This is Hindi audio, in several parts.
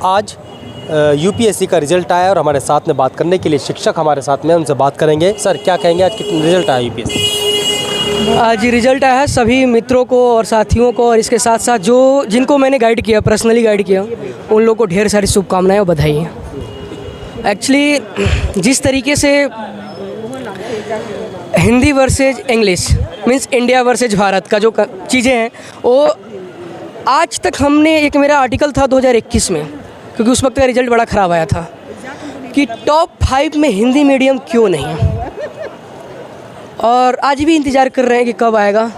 आज यूपीएससी का रिजल्ट आया और हमारे साथ में बात करने के लिए शिक्षक हमारे साथ में, उनसे बात करेंगे। सर क्या कहेंगे, आज कितना रिजल्ट आया यूपीएससी? आज रिजल्ट आया है, सभी मित्रों को और साथियों को और इसके साथ साथ जो जिनको मैंने गाइड किया, पर्सनली गाइड किया, उन लोगों को ढेर सारी शुभकामनाएं और बधाई हैं। एक्चुअली जिस तरीके से Hindi versus English means India versus Bharat का जो चीज़ें हैं, वो आज तक हमने, एक मेरा आर्टिकल था 2021 में, क्योंकि उस वक्त का रिजल्ट बड़ा ख़राब आया था कि टॉप 5 में हिंदी मीडियम क्यों नहीं है, और आज भी इंतज़ार कर रहे हैं कि कब आएगा।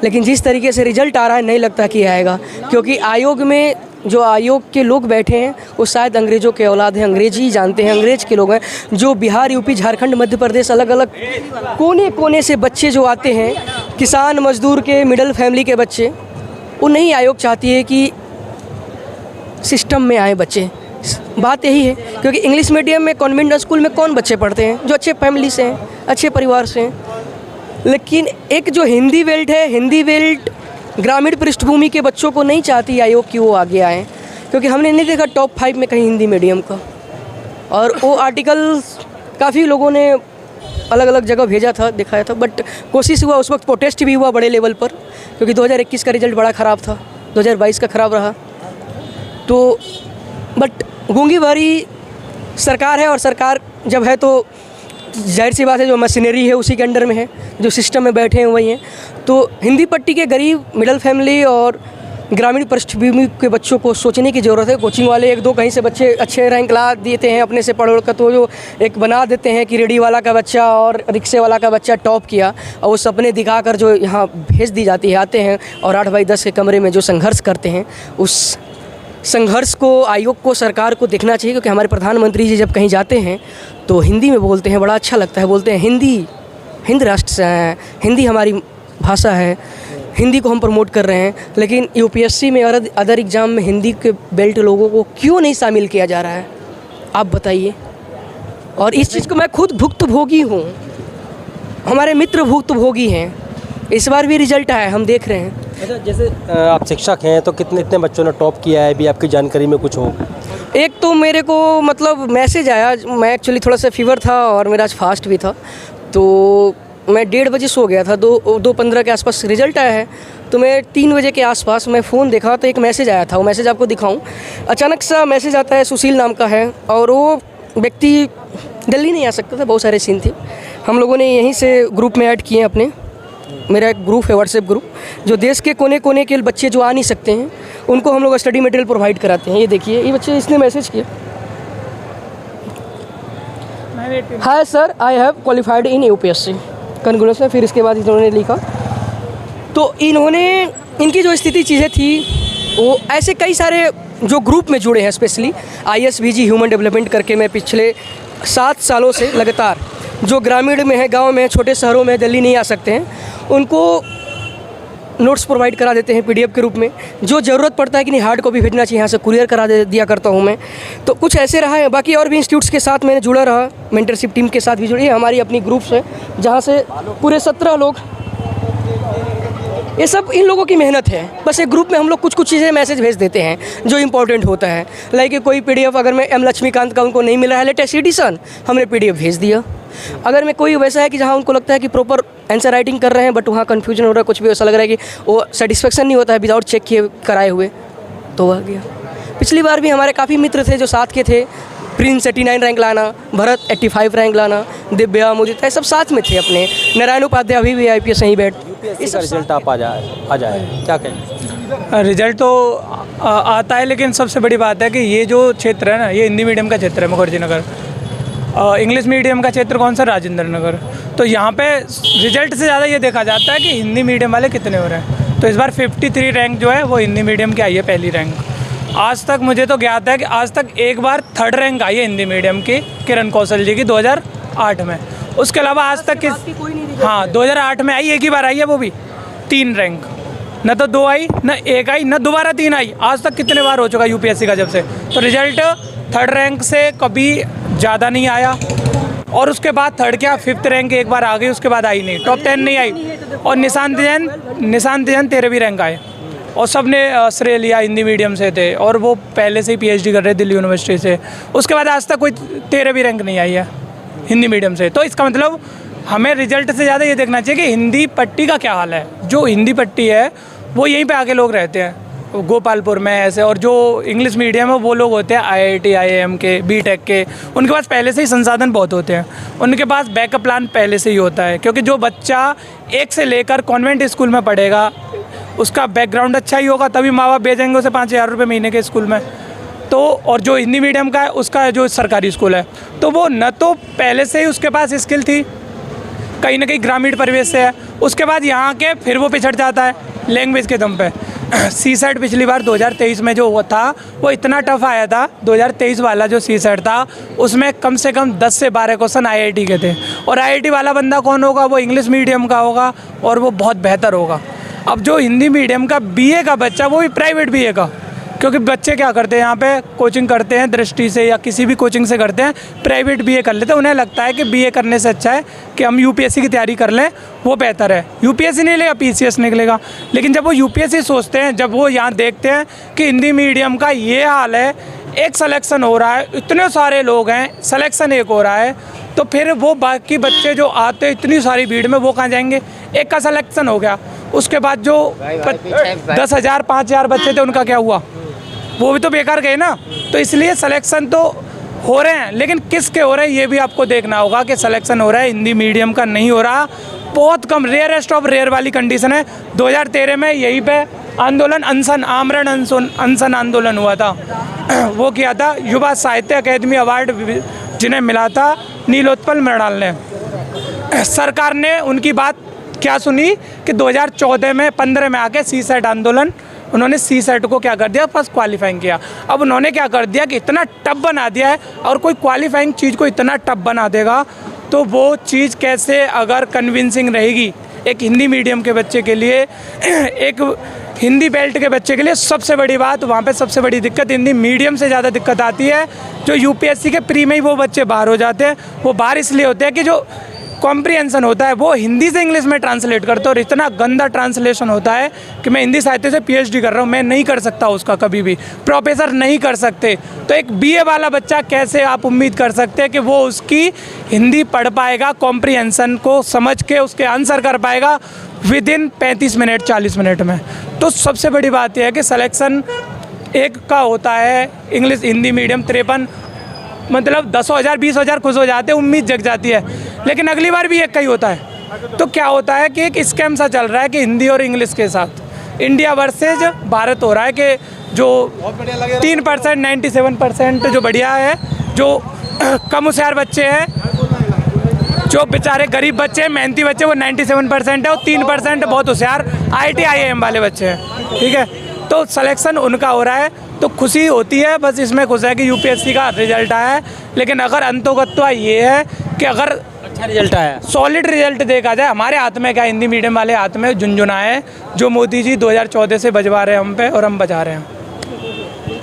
लेकिन जिस तरीके से रिज़ल्ट आ रहा है, नहीं लगता कि आएगा, क्योंकि आयोग में जो आयोग के लोग बैठे हैं वो शायद अंग्रेज़ों के औलाद हैं, अंग्रेजी ही जानते हैं, अंग्रेज़ के लोग हैं। जो बिहार, यूपी, झारखंड, मध्य प्रदेश, अलग अलग कोने कोने से बच्चे जो आते हैं, किसान मजदूर के, मिडिल फैमिली के बच्चे, वो नहीं आयोग चाहती है कि सिस्टम में आए बच्चे। बात यही है, क्योंकि इंग्लिश मीडियम में, कॉन्वेंट स्कूल में कौन बच्चे पढ़ते हैं जो अच्छे फैमिली से हैं, अच्छे परिवार से हैं। लेकिन एक जो हिंदी बेल्ट है, हिंदी बेल्ट ग्रामीण पृष्ठभूमि के बच्चों को नहीं चाहती आयोग कि वो आगे आएँ, क्योंकि हमने नहीं देखा टॉप 5 में कहीं हिंदी मीडियम का। और वो आर्टिकल काफ़ी लोगों ने अलग अलग जगह भेजा था, दिखाया था, बट कोशिश हुआ, उस वक्त प्रोटेस्ट भी हुआ बड़े लेवल पर, क्योंकि 2021 का रिज़ल्ट बड़ा ख़राब था, 2022 का ख़राब रहा। तो बट गूंगी भरी सरकार है, और सरकार जब है तो जाहिर सी बात है, जो मशीनरी है उसी के अंडर में है, जो सिस्टम में बैठे हैं वही हैं। तो हिंदी पट्टी के गरीब, मिडिल फैमिली और ग्रामीण पृष्ठभूमि के बच्चों को सोचने की ज़रूरत है। कोचिंग वाले एक दो कहीं से बच्चे अच्छे रैंक ला देते हैं अपने से पढ़ कर, तो जो एक बना देते हैं कि रेडी वाला का बच्चा और रिक्शे वाला का बच्चा टॉप किया, और वो सपने दिखाकर जो यहाँ भेज दी जाती है, आते हैं और 8x10 के कमरे में जो संघर्ष करते हैं, उस संघर्ष को आयोग को, सरकार को देखना चाहिए। क्योंकि हमारे प्रधानमंत्री जी जब कहीं जाते हैं तो हिंदी में बोलते हैं, बड़ा अच्छा लगता है। बोलते हैं हिंद राष्ट्र से है, हिंदी हमारी भाषा है, हिंदी को हम प्रमोट कर रहे हैं। लेकिन यूपीएससी में और अदर एग्ज़ाम में हिंदी के बेल्ट लोगों को क्यों नहीं शामिल किया जा रहा है, आप बताइए। और इस चीज़ को मैं खुद भुक्तभोगी हूँ, हमारे मित्र भुक्तभोगी हैं। इस बार भी रिजल्ट आया, हम देख रहे हैं। अच्छा, जैसे आप शिक्षक हैं तो कितने बच्चों ने टॉप किया है, भी आपकी जानकारी में कुछ हो? एक तो मेरे को मतलब मैसेज आया, मैं एक्चुअली थोड़ा सा फीवर था और मेरा आज फास्ट भी था, तो मैं 1:30 बजे सो गया था। 2:15 के आसपास रिज़ल्ट आया है, तो मैं 3 बजे के आसपास मैं फ़ोन देखा तो एक मैसेज आया था। वो मैसेज आपको दिखाऊं, अचानक सा मैसेज आता है, सुशील नाम का है, और वो व्यक्ति दिल्ली नहीं आ सकता था, बहुत सारे सीन थे। हम लोगों ने यहीं से ग्रुप में ऐड किए अपने, मेरा एक ग्रुप है, व्हाट्सएप ग्रुप, जो देश के कोने कोने के बच्चे जो आ नहीं सकते हैं उनको हम लोग स्टडी मटेरियल प्रोवाइड कराते हैं। ये देखिए, ये बच्चे, इसने मैसेज किया, hi sir, I have qualified in UPSC, congratulation. फिर इसके बाद इन्होंने लिखा, तो इनकी जो स्थिति चीज़ें थी, वो ऐसे कई सारे जो ग्रुप में जुड़े हैं, स्पेशली ISBG ह्यूमन डेवलपमेंट करके, मैं पिछले 7 सालों से लगातार जो ग्रामीण में है, गांव में, छोटे शहरों में, दिल्ली नहीं आ सकते हैं, उनको नोट्स प्रोवाइड करा देते हैं PDF के रूप में। जो ज़रूरत पड़ता है कि नहीं हार्ड कॉपी भेजना चाहिए, यहाँ से कुरियर करा दिया करता हूँ मैं। तो कुछ ऐसे रहा है। बाकी और भी इंस्टीट्यूट्स के साथ मैंने जुड़ा रहा, मेंटरशिप टीम के साथ भी जुड़ी है, हमारी अपनी ग्रुप्स है, जहाँ से पूरे 17 लोग, ये सब इन लोगों की मेहनत है। बस एक ग्रुप में हम लोग कुछ चीज़ें मैसेज भेज देते हैं जो इंपॉर्टेंट होता है। लाइक कोई PDF अगर मैं M लक्ष्मीकांत का उनको नहीं मिला है लेटेस्ट एडिशन, हमने PDF भेज दिया। अगर मैं कोई वैसा है कि जहाँ उनको लगता है कि प्रॉपर आंसर राइटिंग कर रहे हैं, बट वहाँ कन्फ्यूजन हो रहा है, कुछ भी ऐसा लग रहा है कि वो सेटिस्फेक्शन नहीं होता है विदाउट चेक किए कराए हुए, तो आ गया। पिछली बार भी हमारे काफ़ी मित्र थे जो साथ के थे, प्रिंस 89 रैंक लाना, भरत 85 रैंक लाना, दिव्या, मुदिता, सब साथ में थे अपने। नारायण उपाध्याय अभी भी IPS नहीं बैठ। इसका रिजल्ट आप आ जाए क्या कहें? रिजल्ट तो आता है, लेकिन सबसे बड़ी बात है कि ये जो क्षेत्र है ना, ये हिंदी मीडियम का क्षेत्र है, मुखर्जी नगर। इंग्लिश मीडियम का क्षेत्र कौन सा? राजेंद्र नगर। तो यहाँ पे रिजल्ट से ज़्यादा ये देखा जाता है कि हिंदी मीडियम वाले कितने हो रहे हैं। तो इस बार 53 रैंक जो है वो हिंदी मीडियम की आई है, पहली रैंक। आज तक मुझे तो ज्ञात है कि आज तक एक बार 3rd रैंक आई है हिंदी मीडियम की, किरण कौशल जी की 2008 में। उसके अलावा आज तक हाँ 2008 में आई, एक ही बार आई है, वो भी 3 रैंक, न तो 2 आई, न 1 आई, न दोबारा 3 आई। आज तक कितने बार हो चुका यूपीएससी का जब से। तो रिजल्ट 3rd रैंक से कभी ज़्यादा नहीं आया, और उसके बाद 3rd क्या 5th रैंक एक बार आ गई, उसके बाद आई नहीं, टॉप 10 नहीं आई। और निशांत जैन 13वीं रैंक आए। और सब ने श्रेय लिया हिंदी मीडियम से थे, और वो पहले से ही पीएचडी कर रहे दिल्ली यूनिवर्सिटी से। उसके बाद आज तक कोई 13वीं रैंक नहीं आई है हिंदी मीडियम से। तो इसका मतलब हमें रिजल्ट से ज़्यादा ये देखना चाहिए कि हिंदी पट्टी का क्या हाल है। जो हिंदी पट्टी है वो यहीं पे आके लोग रहते हैं, गोपालपुर में ऐसे, और जो इंग्लिश मीडियम है वो लोग होते हैं आईआईटी आईआईएम के, बीटेक के। उनके पास पहले से ही संसाधन बहुत होते हैं, उनके पास बैकअप प्लान पहले से ही होता है। क्योंकि जो बच्चा 1 से लेकर कॉन्वेंट स्कूल में पढ़ेगा उसका बैकग्राउंड अच्छा ही होगा, तभी माँ बाप भेजेंगे उसे 5,000 रुपये महीने के स्कूल में। तो और जो हिंदी मीडियम का है उसका जो सरकारी स्कूल है, तो वो न तो पहले से ही उसके पास स्किल थी, कहीं ना कहीं ग्रामीण परिवेश से है, उसके बाद यहाँ के फिर वो पिछड़ जाता है लैंग्वेज के दम पे। सीसेट पिछली बार 2023 में जो हुआ था वो इतना टफ आया था। 2023 वाला जो सीसेट था उसमें कम से कम 10 से 12 क्वेश्चन आईआईटी के थे, और आईआईटी वाला बंदा कौन होगा? वो इंग्लिश मीडियम का होगा और वो बहुत बेहतर होगा। अब जो हिंदी मीडियम का बीए का बच्चा, वो भी प्राइवेट बीए का, क्योंकि बच्चे क्या करते हैं यहाँ पे कोचिंग करते हैं दृष्टि से या किसी भी कोचिंग से करते हैं, प्राइवेट बीए कर लेते हैं। उन्हें लगता है कि बीए करने से अच्छा है कि हम यूपीएससी की तैयारी कर लें, वो बेहतर है। यूपीएससी नहीं लेगा, पीसीएस निकलेगा। लेकिन जब वो यूपीएससी सोचते हैं, जब वो यहाँ देखते हैं कि हिंदी मीडियम का ये हाल है, एक सिलेक्शन हो रहा है, इतने सारे लोग हैं, सिलेक्शन एक हो रहा है, तो फिर वो बाकी बच्चे जो आते हैं इतनी सारी भीड़ में, वो कहाँ जाएंगे? एक का सिलेक्शन हो गया, उसके बाद जो 10,000 5,000 बच्चे थे उनका क्या हुआ? वो भी तो बेकार गए ना। तो इसलिए सिलेक्शन तो हो रहे हैं, लेकिन किसके हो रहे हैं ये भी आपको देखना होगा कि सिलेक्शन हो रहा है, हिंदी मीडियम का नहीं हो रहा, बहुत कम, रेयरेस्ट ऑफ रेयर वाली कंडीशन है। 2013 में यहीं पे आंदोलन, अनशन, आमरण अनशन आंदोलन हुआ था, वो किया था युवा साहित्य अकादमी अवार्ड जिन्हें मिला था नीलोत्पल मृणाल ने। सरकार ने उनकी बात क्या सुनी कि 2014 में 15 में आके सीसेट आंदोलन, उन्होंने सीसेट को क्या कर दिया? फर्स्ट क्वालिफाइंग किया। अब उन्होंने क्या कर दिया कि इतना टफ बना दिया है, और कोई क्वालिफाइंग चीज़ को इतना टफ बना देगा तो वो चीज़ कैसे अगर कन्विंसिंग रहेगी एक हिंदी मीडियम के बच्चे के लिए, एक हिंदी बेल्ट के बच्चे के लिए। सबसे बड़ी बात वहाँ पे, सबसे बड़ी दिक्कत हिंदी मीडियम से ज़्यादा दिक्कत आती है जो यूपीएससी के प्री में ही वो बच्चे बाहर हो जाते हैं। वो बाहर इसलिए होते हैं कि जो कॉम्प्रिहेंशन होता है वो हिंदी से इंग्लिश में ट्रांसलेट करते हैं, और इतना गंदा ट्रांसलेशन होता है कि मैं हिंदी साहित्य से पीएचडी कर रहा हूँ, मैं नहीं कर सकता उसका, कभी भी प्रोफेसर नहीं कर सकते। तो एक बीए वाला बच्चा कैसे आप उम्मीद कर सकते हैं कि वो उसकी हिंदी पढ़ पाएगा, कॉम्प्रिहेंशन को समझ के उसके आंसर कर पाएगा विद इन 35 मिनट 40 मिनट में? तो सबसे बड़ी बात यह है कि सिलेक्शन एक का होता है इंग्लिश हिंदी मीडियम 53, मतलब 10,000 20,000 खुश हो जाते हैं, उम्मीद जग जाती है, लेकिन अगली बार भी एक का ही होता है। तो क्या होता है कि एक स्कैम सा चल रहा है कि हिंदी और इंग्लिश के साथ इंडिया वर्सेज भारत हो रहा है, कि जो 3% 97% जो बढ़िया है, जो कम होशियार बच्चे हैं, जो बेचारे गरीब बच्चे हैं, मेहनती बच्चे, वो 97% है, और 3% बहुत होशियार IIT IIM वाले बच्चे हैं। ठीक है, तो सिलेक्शन उनका हो रहा है, तो खुशी होती है, बस इसमें खुश है कि यूपीएससी का रिजल्ट आया है। लेकिन अगर अंतोगत्वा ये है कि अगर अच्छा रिजल्ट आया, सॉलिड रिजल्ट देखा जाए, हमारे हाथ में क्या, हिंदी मीडियम वाले हाथ में झुनझुना है जो मोदी जी 2014 से बजवा रहे हैं हम पे, और हम बजा रहे हैं।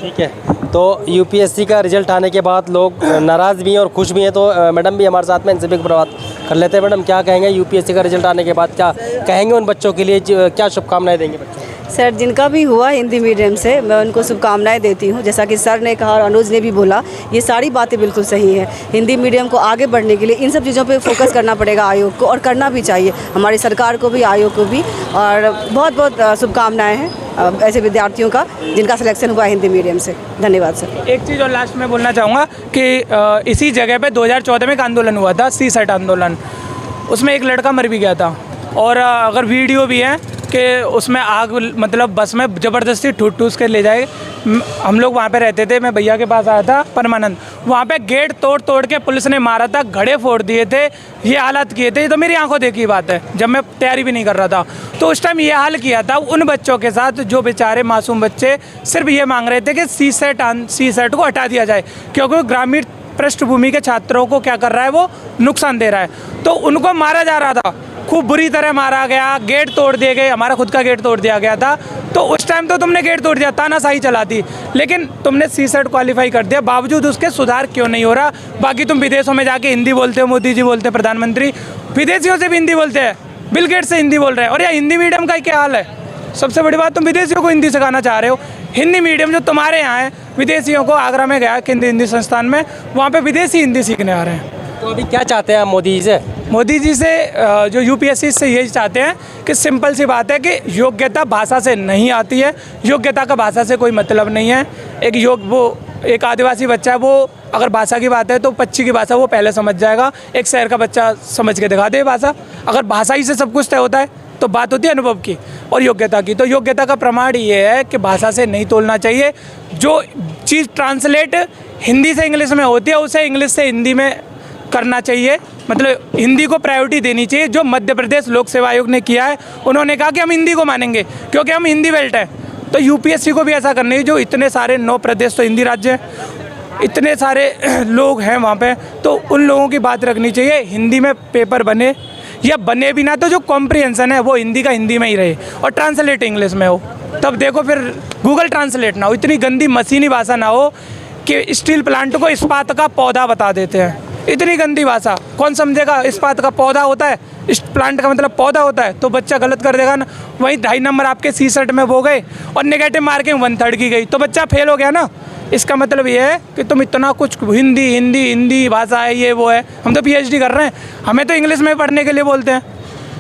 ठीक है। तो यूपीएससी का रिजल्ट आने के बाद लोग नाराज़ भी हैं और खुश भी हैं, तो मैडम भी हमारे साथ में, इनसे भी बात कर लेते हैं। मैडम, क्या कहेंगे यूपीएससी का रिजल्ट आने के बाद, क्या कहेंगे उन बच्चों के लिए, क्या शुभकामनाएं देंगे बच्चों? सर, जिनका भी हुआ हिंदी मीडियम से, मैं उनको शुभकामनाएं देती हूँ। जैसा कि सर ने कहा और अनुज ने भी बोला, ये सारी बातें बिल्कुल सही है। हिंदी मीडियम को आगे बढ़ने के लिए इन सब चीज़ों पे फोकस करना पड़ेगा आयोग को, और करना भी चाहिए, हमारी सरकार को भी, आयोग को भी। और बहुत बहुत शुभकामनाएं हैं ऐसे विद्यार्थियों का जिनका सिलेक्शन हुआ हिंदी मीडियम से। धन्यवाद सर। एक चीज़ और लास्ट में बोलना चाहूँगा कि इसी जगह पे 2014 में एक आंदोलन हुआ था, सीसेट आंदोलन, उसमें एक लड़का मर भी गया था, और अगर वीडियो भी है कि उसमें आग, मतलब बस में ज़बरदस्ती ठूस के ले जाए। हम लोग वहाँ पे रहते थे, मैं भैया के पास आया था परमानंद, वहाँ पे गेट तोड़ के पुलिस ने मारा था, घड़े फोड़ दिए थे, ये हालत किए थे। ये तो मेरी आंखों देखी बात है, जब मैं तैयारी भी नहीं कर रहा था, तो उस टाइम ये हाल किया था उन बच्चों के साथ जो बेचारे मासूम बच्चे सिर्फ ये मांग रहे थे कि सीसेट को हटा दिया जाए, क्योंकि ग्रामीण पृष्ठभूमि के छात्रों को क्या कर रहा है, वो नुकसान दे रहा है। तो उनको मारा जा रहा था, खूब बुरी तरह मारा गया, गेट तोड़ दिए गए, हमारा खुद का गेट तोड़ दिया गया था। तो उस टाइम तो तुमने गेट तोड़ दिया, तानाशाही चलाती, लेकिन तुमने सीसेट क्वालिफाई कर दिया, बावजूद उसके सुधार क्यों नहीं हो रहा? बाकी तुम विदेशों में जाके हिंदी बोलते हो, मोदी जी बोलते हैं, प्रधानमंत्री विदेशियों से भी हिंदी बोलते हैं, बिल गेट्स से हिंदी बोल रहे हैं, और यह हिंदी मीडियम का क्या हाल है? सबसे बड़ी बात, तुम विदेशियों को हिंदी सिखाना चाह रहे हो। हिंदी मीडियम जो तुम्हारे यहाँ है, विदेशियों को, आगरा में गया हिंदी संस्थान में, वहाँ पे विदेशी हिंदी सीखने आ रहे हैं। तो अभी क्या चाहते हैं आप मोदी जी से? मोदी जी से जो यूपीएससी से यही चाहते हैं कि सिंपल सी बात है कि योग्यता भाषा से नहीं आती है, योग्यता का भाषा से कोई मतलब नहीं है। एक आदिवासी बच्चा है, वो अगर भाषा की बात है तो पक्षी की भाषा वो पहले समझ जाएगा, एक शहर का बच्चा समझ के दिखा दे भाषा। अगर भाषा ही से सब कुछ तय होता है तो बात होती है अनुभव की और योग्यता की। तो योग्यता का प्रमाण ये है कि भाषा से नहीं तोलना चाहिए। जो चीज़ ट्रांसलेट हिंदी से इंग्लिश में होती है उसे इंग्लिश से हिंदी में करना चाहिए, मतलब हिंदी को प्रायोरिटी देनी चाहिए। जो मध्य प्रदेश लोक सेवा आयोग ने किया है, उन्होंने कहा कि हम हिंदी को मानेंगे क्योंकि हम हिंदी बेल्ट है। तो यूपीएससी को भी ऐसा करना चाहिए। जो इतने सारे 9 प्रदेश तो हिंदी राज्य हैं, इतने सारे लोग हैं वहाँ पे, तो उन लोगों की बात रखनी चाहिए। हिंदी में पेपर बने या बने भी ना तो जो कॉम्प्रिहेंशन है वो हिंदी का हिंदी में ही रहे और ट्रांसलेट इंग्लिश में हो। तब देखो फिर गूगल ट्रांसलेट ना हो, इतनी गंदी मशीनी भाषा ना हो कि स्टील प्लांट को इस्पात का पौधा बता देते हैं। इतनी गंदी भाषा कौन समझेगा? इस्पात का पौधा होता है, इस प्लांट का मतलब पौधा होता है, तो बच्चा गलत कर देगा ना। वहीं 2.5 नंबर आपके C-सेट में वो गए और नेगेटिव मार्किंग 1/3 की गई, तो बच्चा फेल हो गया ना। इसका मतलब ये है कि तुम इतना कुछ हिंदी भाषा है, ये वो है। हम तो PhD कर रहे हैं, हमें तो इंग्लिश में पढ़ने के लिए बोलते हैं।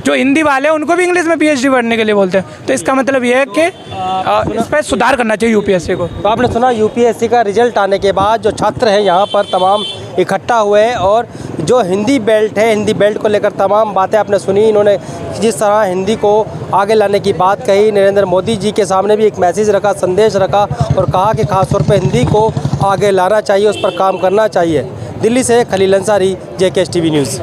जो हिंदी वाले हैं उनको भी इंग्लिश में PhD पढ़ने के लिए बोलते हैं। तो इसका मतलब ये है कि इस पर सुधार करना चाहिए यूपीएससी को। तो आपने सुना यूपीएससी का रिजल्ट आने के बाद जो छात्र हैं यहाँ पर तमाम इकट्ठा हुए हैं और जो हिंदी बेल्ट है, हिंदी बेल्ट को लेकर तमाम बातें आपने सुनी। इन्होंने जिस तरह हिंदी को आगे लाने की बात कही, नरेंद्र मोदी जी के सामने भी एक मैसेज रखा, संदेश रखा और कहा कि खासतौर पर हिंदी को आगे लाना चाहिए, उस पर काम करना चाहिए। दिल्ली से Khalil Ansari, JKS TV news.